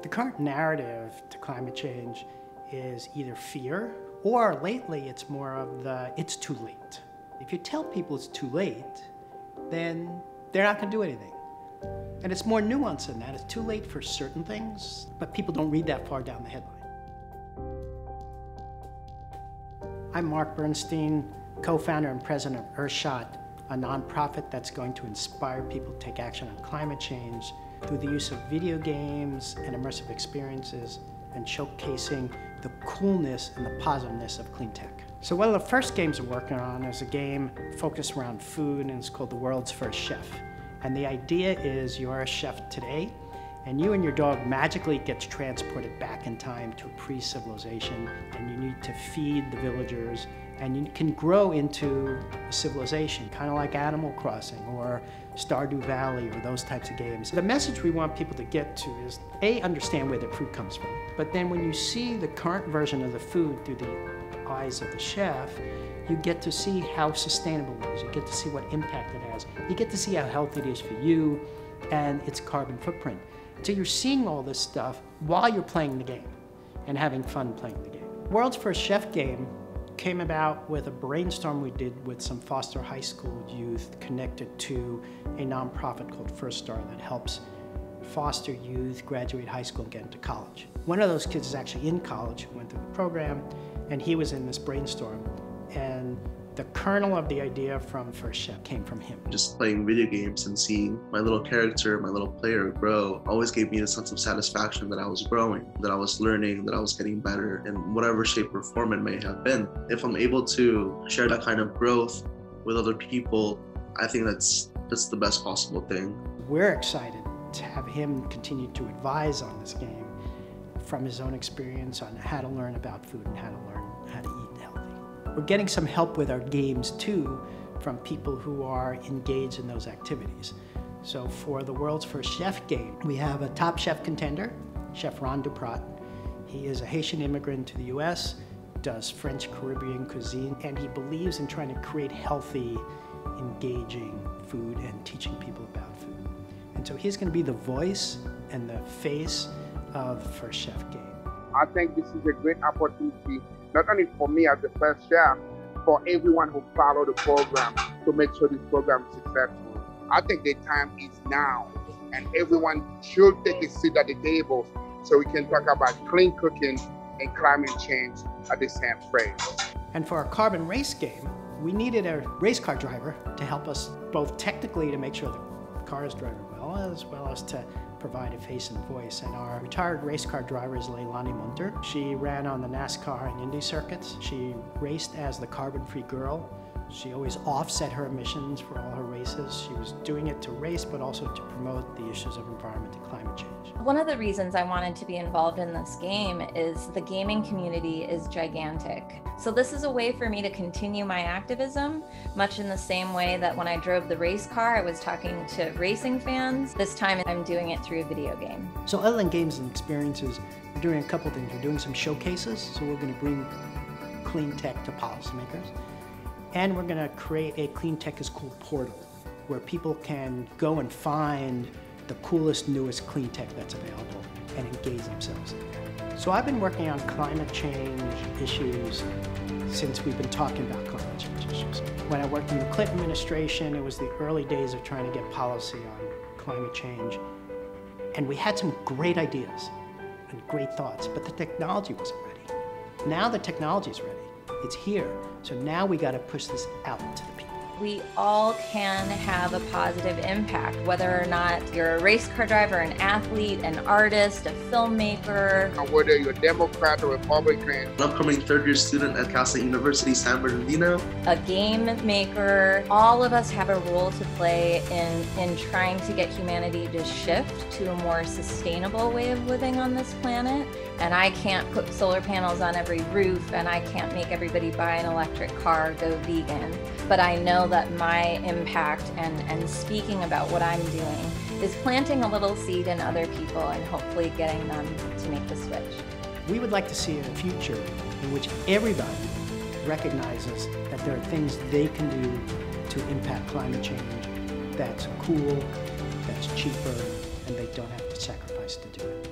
The current narrative to climate change is either fear, or lately it's more of the, it's too late. If you tell people it's too late, then they're not going to do anything. And it's more nuanced than that. It's too late for certain things, but people don't read that far down the headline. I'm Mark Bernstein, co-founder and president of Earthshot, a nonprofit that's going to inspire people to take action on climate change through the use of video games and immersive experiences and showcasing the coolness and the positiveness of clean tech. So one of the first games we're working on is a game focused around food, and it's called The World's First Chef. And the idea is you're a chef today, and you and your dog magically gets transported back in time to pre-civilization, and you need to feed the villagers, and you can grow into a civilization, kind of like Animal Crossing or Stardew Valley or those types of games. The message we want people to get to is, A, understand where their food comes from, but then when you see the current version of the food through the eyes of the chef, you get to see how sustainable it is. You get to see what impact it has. You get to see how healthy it is for you and its carbon footprint. So you're seeing all this stuff while you're playing the game and having fun playing the game. World's First Chef game came about with a brainstorm we did with some Foster High School youth connected to a nonprofit called First Star that helps foster youth graduate high school and get into college. One of those kids is actually in college, who went through the program, and he was in this brainstorm. And the kernel of the idea from First Chef came from him. Just playing video games and seeing my little character, my little player grow always gave me a sense of satisfaction that I was growing, that I was learning, that I was getting better in whatever shape or form it may have been. If I'm able to share that kind of growth with other people, I think that's the best possible thing. We're excited to have him continue to advise on this game from his own experience on how to learn about food and how to learn how to eat healthy. We're getting some help with our games too from people who are engaged in those activities. So for the World's First Chef game, we have a top chef contender, Chef Ron Duprat. He is a Haitian immigrant to the US, does French Caribbean cuisine, and he believes in trying to create healthy, engaging food and teaching people about food. And so he's going to be the voice and the face of the First Chef game. I think this is a great opportunity, not only for me as the first chef, for everyone who follow the program to make sure this program is successful. I think the time is now, and everyone should take a seat at the table so we can talk about clean cooking and climate change at the same place. And for our carbon race game, we needed a race car driver to help us both technically to make sure the car is driving well as to provide a face and voice. And our retired race car driver is Leilani Munter. She ran on the NASCAR and Indy circuits. She raced as the carbon-free girl. She always offset her emissions for all her races. She was doing it to race, but also to promote the issues of environment and climate change. One of the reasons I wanted to be involved in this game is the gaming community is gigantic. So this is a way for me to continue my activism, much in the same way that when I drove the race car, I was talking to racing fans. This time I'm doing it through a video game. So other than games and experiences, we're doing a couple things. We're doing some showcases, so we're going to bring clean tech to policymakers. And we're going to create a Clean Tech is Cool portal where people can go and find the coolest, newest clean tech that's available and engage themselves in it. So I've been working on climate change issues since we've been talking about climate change issues. When I worked in the Clinton administration, it was the early days of trying to get policy on climate change. And we had some great ideas and great thoughts, but the technology wasn't ready. Now the technology's ready. It's here. So now we got to push this out to the people. We all can have a positive impact, whether or not you're a race car driver, an athlete, an artist, a filmmaker. Whether you're a Democrat or Republican. An upcoming third-year student at Cal State University, San Bernardino. A game maker. All of us have a role to play in trying to get humanity to shift to a more sustainable way of living on this planet. And I can't put solar panels on every roof, and I can't make everybody buy an electric car, go vegan. But I know that my impact and speaking about what I'm doing is planting a little seed in other people and hopefully getting them to make the switch. We would like to see a future in which everybody recognizes that there are things they can do to impact climate change that's cool, that's cheaper, and they don't have to sacrifice to do it.